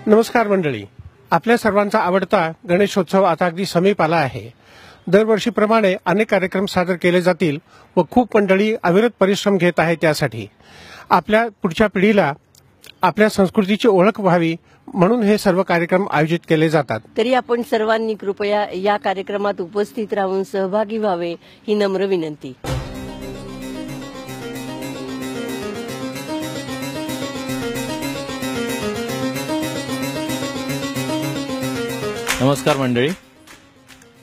नमस्कार मंडळी, आपल्या सर्वांचा आवडता गणेशोत्सव आता अगदी समीप आला आहे। दरवर्षीप्रमाणे अनेक कार्यक्रम सादर केले जातील व खूप मंडळी अविरत परिश्रम घेत आहेत त्यासाठी। आपल्या पुढच्या पिढीला आपल्या संस्कृतीची ओळख व्हावी म्हणून हे सर्व कार्यक्रम आयोजित केले जातात। तरी आपण सर्वांनी कृपया या कार्यक्रमात उपस्थित राहून सहभागी व्हावे ही नम्र विनंती। नमस्कार मंडळी,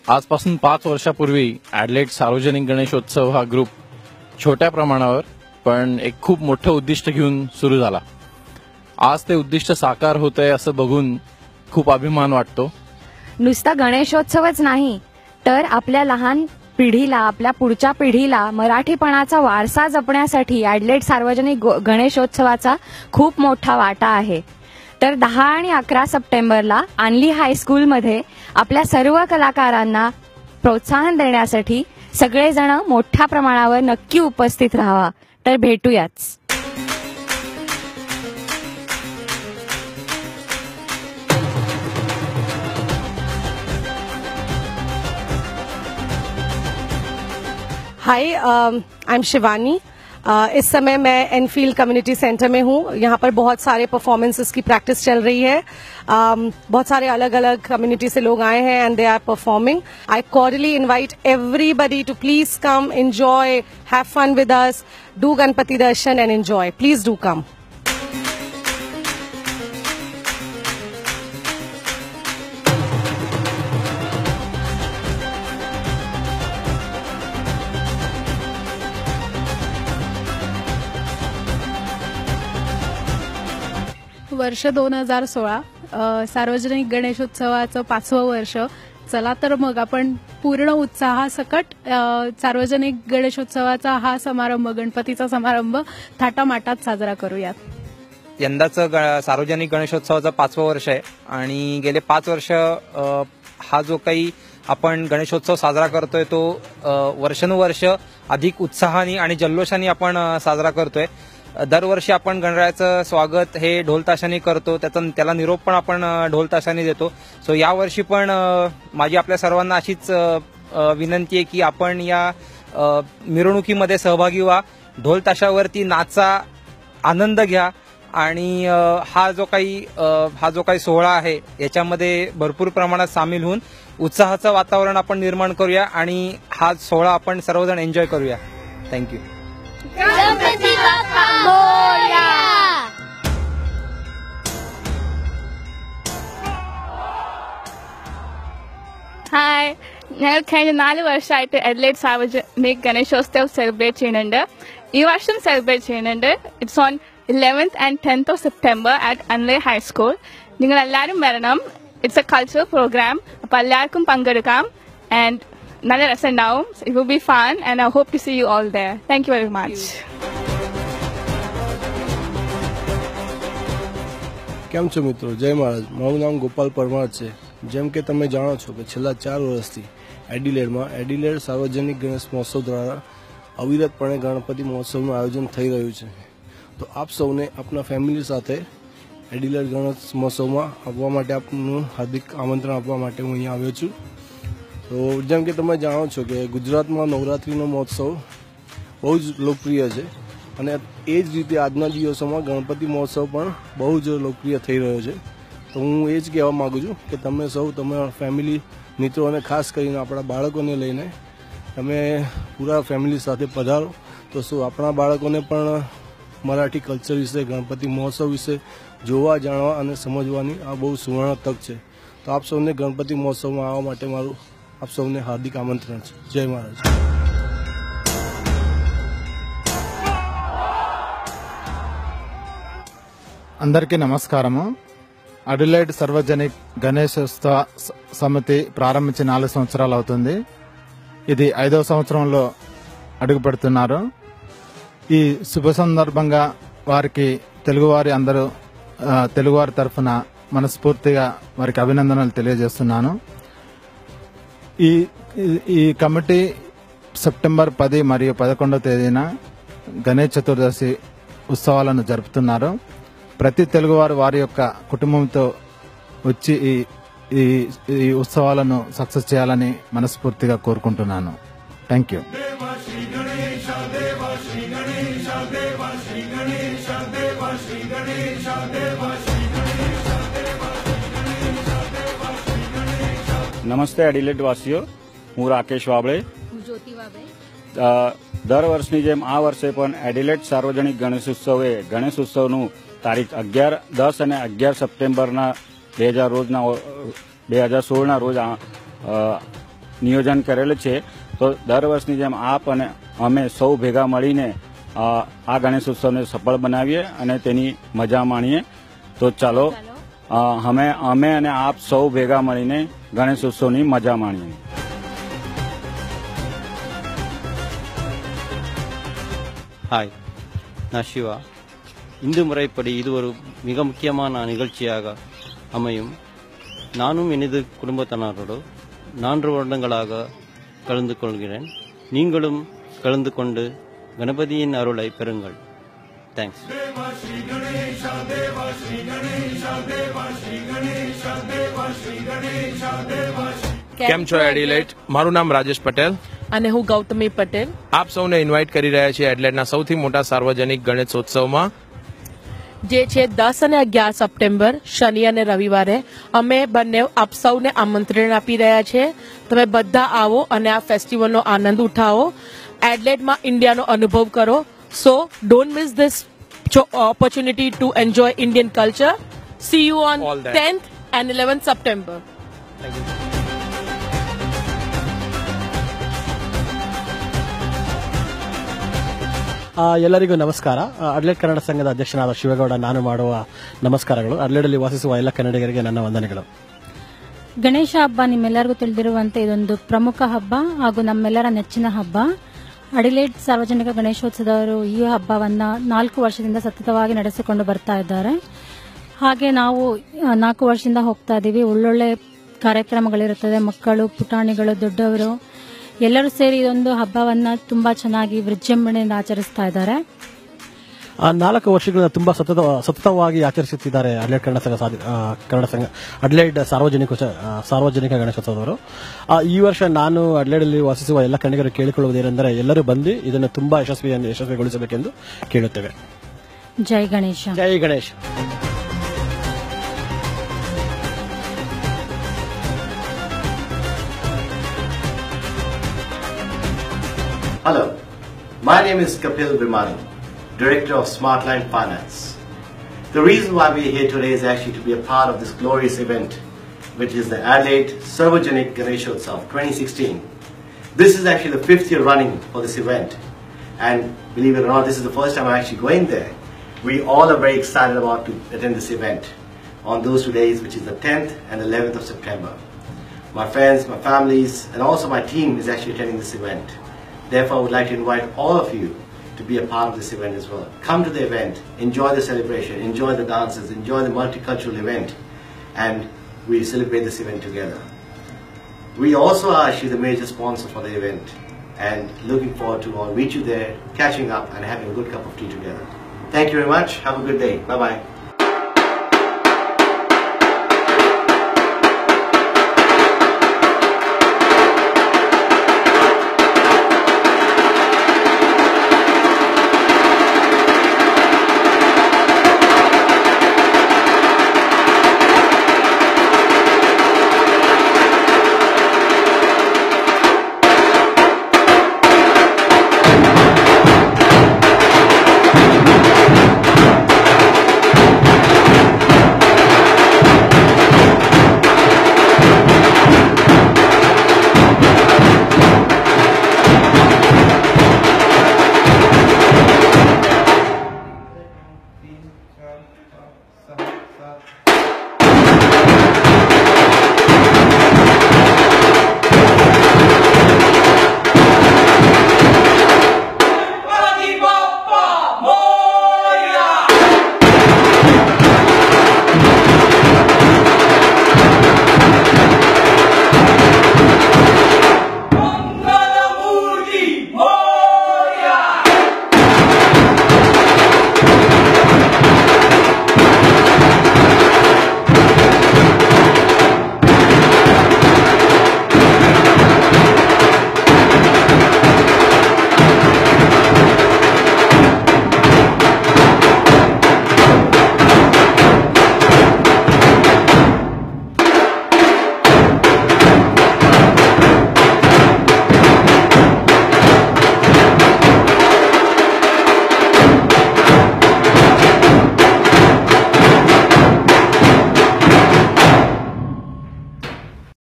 आजपासून 5 वर्षापूर्वी ॲडलेड सार्वजनिक गणेशोत्सव हा ग्रुप छोट्या प्रमाणावर पण एक खूप मोठं उद्दिष्ट घेऊन सुरू झाला। आज ते उद्दिष्ट साकार होतंय असं बघून खूप अभिमान वाटतो। नुसता गणेशोत्सवच नाही तर आपल्या लहान पिढीला, आपल्या पुढच्या पिढीला मराठीपणाचा वारसा जपण्यासाठी ॲडलेड सार्वजनिक गणेशोत्सवाचा खूप मोठा वाटा आहे। तर 10 आणि 11 सप्टेंबरला आणली हायस्कूलमध्ये आपल्या सर्व कलाकारांना प्रोत्साहन देण्यासाठी सगळेजण मोठ्या प्रमाणावर नक्की उपस्थित राहावा। तर भेटूयाच। हाय, आई एम शिवानी। इस समय मैं एनफील्ड कम्युनिटी सेंटर में हूँ। यहाँ पर बहुत सारे परफॉर्मेंसेस की प्रैक्टिस चल रही है। बहुत सारे अलग अलग कम्युनिटी से लोग आए हैं and they are performing. I cordially invite everybody to please come, enjoy, have fun with us, do Ganpati darshan and enjoy. Please do come. वर्ष 2016 सार्वजनिक गणेशोत्सवाचं 5वं वर्ष। चला तर मग आपण पूर्ण उत्साहासकट सार्वजनिक गणेशोत्सवाचा हा समारंभ, गणपतीचा समारंभ थाटामाटात साजरा करूयात। यंदाचं सार्वजनिक गणेशोत्सवाचं 5वं वर्ष आहे आणि गेले 5 वर्ष हा जो काही आपण गणेशोत्सव साजरा करतोय तो वर्षानुवर्ष अधिक उत्साहाने आणि जल्लोषाने आपण साजरा करतोय। दरवर्षी आपण गणरायाचं स्वागत हे ढोलताशाने करतो, त्याला निरोप पण आपण ढोलताशाने देतो। सो यावर्षी पण माझी आपल्या सर्वांना अशीच विनंती आहे की आपण या मिरवणुकीमध्ये सहभागी व्हा, ढोलताशावरती नाचा, आनंद घ्या आणि हा जो काही सोहळा आहे याच्यामध्ये भरपूर प्रमाणात सामील होऊन उत्साहाचं वातावरण आपण निर्माण करूया आणि हा सोहळा आपण सर्वजण एन्जॉय करूया। थँक्यू। ഹായ്, ഞങ്ങൾ കഴിഞ്ഞ 4 വർഷമായിട്ട് എഡ്ലേഡ് സാർവജനിക് ഗണേശോത്സവ് സെലിബ്രേറ്റ് ചെയ്യുന്നുണ്ട്। ഈ വർഷം സെലിബ്രേറ്റ് ചെയ്യുന്നുണ്ട്। It's on 11th and 10th of September at അൻലേ ഹൈസ്കൂൾ। നിങ്ങൾ എല്ലാവരും വരണം। ഇറ്റ്സ് എ കൾച്ചറൽ പ്രോഗ്രാം, അപ്പോൾ എല്ലാവർക്കും പങ്കെടുക്കാം and നല്ല രസമുണ്ടാവും। It will be fun and I hope to see you all there. Thank you very much. કેમ છો મિત્રો? જય મહારાજ। મારું નામ ગોપાલ પરમાર છે। જેમ કે તમે જાણો છો કે છેલ્લા 4 વર્ષથી એડિલેડ સાર્વજનિક ગણેશ મહોત્સવ દ્વારા અવિરતપણે ગણપતિ મહોત્સવનું આયોજન થઈ રહ્યું છે। તો આપ સૌને આપના ફેમિલી સાથે એડિલેડ ગણેશ મહોત્સવમાં આવવા માટે આપનું હાર્દિક આમંત્રણ આપવા માટે હું અહીંયા આવ્યો છું। તો જેમ કે તમે જાણો છો કે ગુજરાતમાં નવરાત્રિનો મહોત્સવ બહુ જ લોકપ્રિય છે અને એ જ રીતે આજના દિવસોમાં ગણપતિ મહોત્સવ પણ બહુ જ લોકપ્રિય થઈ રહ્યો છે। તો હું એ જ કહેવા માગું છું કે તમે સૌ તમારા ફેમિલી મિત્રો અને ખાસ કરીને આપણા બાળકોને લઈને તમે પૂરા ફેમિલી સાથે પધારો તો શું આપણા બાળકોને પણ મરાઠી કલ્ચર વિશે, ગણપતિ મહોત્સવ વિશે જોવા, જાણવા અને સમજવાની આ બહુ સુવર્ણ તક છે। તો આપ સૌને ગણપતિ મહોત્સવમાં આવવા માટે મારું આપ સૌને હાર્દિક આમંત્રણ છે। જય મહારાજ। అందరికీ నమస్కారము। అడిలైడ్ సార్వజనిక్ గణేశోత్సవ సమితి ప్రారంభించి 4 సంవత్సరాలు అవుతుంది। ఇది 5వ సంవత్సరంలో అడుగు పెడుతున్నారు। ఈ శుభ సందర్భంగా వారికి తెలుగువారి తరఫున మనస్ఫూర్తిగా వారికి అభినందనలు తెలియజేస్తున్నాను। ఈ కమిటీ సెప్టెంబర్ 10 మరియు 11వ తేదీన గణేష్ చతుర్దశి ఉత్సవాలను జరుపుతున్నారు। ప్రతి తెలుగువారు వారి యొక్క కుటుంబంతో వచ్చి ఈ ఉత్సవాలను సక్సెస్ చేయాలని మనస్ఫూర్తిగా కోరుకుంటున్నాను. Thank you. નમસ્તે એડિલેડ વાસીઓ, હું રાકેશ વાબળે. દર વર્ષની જેમ આ વર્ષે પણ એડિલેડ સાર્વજનિક ગણેશોત્સવે ગણેશોત્સવનું તારીખ 11, 10 અને 11 સપ્ટેમ્બરના 2016ના રોજ નિયોજન કરેલ છે. તો દર વર્ષની જેમ આપ અને અમે સૌ ભેગા મળીને આ ગણેશોત્સવને સફળ બનાવીએ અને તેની મજા માણીએ. તો ચાલો અમે અને આપ સૌ ભેગા મળીને ગણેશોત્સવની મજા માણીએ. ஹாய், நான் சிவா. இந்து முறைப்படி இது ஒரு மிக முக்கியமான நிகழ்ச்சியாக அமையும். நானும் எனது குடும்பத்தினரோடு 4 வருடங்களாக கலந்து கொள்கிறேன். நீங்களும் கலந்து கொண்டு கணபதியின் அருளை பெறுங்கள். தேங்க்ஸ். કેમ છો એડિલેડ? મારું નામ રાજેશ પટેલ અને હું ગૌતમી પટેલ. આપ સૌને ઇન્વાઇટ કરી રહ્યા છીએ એડિલેડના સૌથી મોટા સાર્વજનિક ગણેશોત્સવમાં, જે છે 10 અને 11 સપ્ટેમ્બર શનિ અને રવિવારે. અમે બંને આપ સૌને આમંત્રણ આપી રહ્યા છે. તમે બધા આવો અને આ ફેસ્ટિવલનો આનંદ ઉઠાવો. એડિલેડમાં ઇન્ડિયાનો અનુભવ કરો. સો don't miss this opportunity to enjoy Indian culture. See you on 10th and 11th September. Thank you. ಎಲ್ಲರಿಗೂ ನಮಸ್ಕಾರ. ಅಡ್ಲೆಡ್ ಕನ್ನಡ ಸಂಘದ ಅಧ್ಯಕ್ಷನಾದ ಶಿವಗೌಡ ನಾನು ಮಾಡುವ ನಮಸ್ಕಾರಗಳು. ಅಡ್ಲೆಡಲ್ಲಿ ವಾಸಿಸುವ ಎಲ್ಲ ಕನ್ನಡಿಗರಿಗೆ ನನ್ನ ವಂದನೆಗಳು. ಗಣೇಶ ಹಬ್ಬ ನಿಮ್ಮೆಲ್ಲರಿಗೂ ತಿಳಿದಿರುವಂತೆ ಇದೊಂದು ಪ್ರಮುಖ ಹಬ್ಬ ಹಾಗೂ ನಮ್ಮೆಲ್ಲರ ನೆಚ್ಚಿನ ಹಬ್ಬ. ಅಡಿಲೇಡ್ ಸಾರ್ವಜನಿಕ ಗಣೇಶೋತ್ಸವದವರು ಈ ಹಬ್ಬವನ್ನು 4 ವರ್ಷದಿಂದ ಸತತವಾಗಿ ನಡೆಸಿಕೊಂಡು ಬರ್ತಾ ಇದ್ದಾರೆ. ಹಾಗೆ ನಾವು 4 ವರ್ಷದಿಂದ ಹೋಗ್ತಾ ಇದ್ದೀವಿ. ಒಳ್ಳೊಳ್ಳೆ ಕಾರ್ಯಕ್ರಮಗಳಿರುತ್ತದೆ. ಮಕ್ಕಳು, ಪುಟಾಣಿಗಳು, ದೊಡ್ಡವರು ಎಲ್ಲರೂ ಸೇರಿ ಇದೊಂದು ಹಬ್ಬವನ್ನು ತುಂಬಾ ಚೆನ್ನಾಗಿ ವಿಜೃಂಭಣೆಯಿಂದ ಆಚರಿಸ್ತಾ ಇದ್ದಾರೆ. 4 ವರ್ಷಗಳಿಂದ ತುಂಬಾ ಸತತವಾಗಿ ಆಚರಿಸುತ್ತಿದ್ದಾರೆ ಅಡ್ಲೆಡ್ ಕನ್ನಡ ಸಂಘ ಅಡ್ಲೆಡ್ ಸಾರ್ವಜನಿಕ ಗಣೇಶೋತ್ಸವದವರು. ಈ ವರ್ಷ ನಾನು ಅಡ್ಲೆಡಲ್ಲಿ ವಾಸಿಸುವ ಎಲ್ಲ ಕನ್ನಡಿಗರು ಕೇಳಿಕೊಳ್ಳುವುದೇನೆಂದರೆ ಎಲ್ಲರೂ ಬಂದು ಇದನ್ನು ತುಂಬಾ ಯಶಸ್ವಿಗೊಳಿಸಬೇಕೆಂದು ಕೇಳುತ್ತೇವೆ. ಜೈ ಗಣೇಶ. ಜೈ Ganesha. Hello, my name is Kapil Bimani, Director of Smartline Finance. The reason why we are here today is actually to be a part of this glorious event, which is the Adelaide Sarvajanik Ganeshotsav 2016. This is actually the 5th year running for this event, and believe it or not, this is the first time I'm actually going there. We all are very excited about to attend this event on those 2 days, which is the 10th and 11th of September. My friends, my families, and also my team is actually attending this event. Therefore, I would like to invite all of you to be a part of this event as well. Come to the event, enjoy the celebration, enjoy the dances, enjoy the multicultural event, and we celebrate this event together. We also are actually the major sponsor for the event, and looking forward to all meet you there, catching up and having a good cup of tea together. Thank you very much. Have a good day. Bye-bye.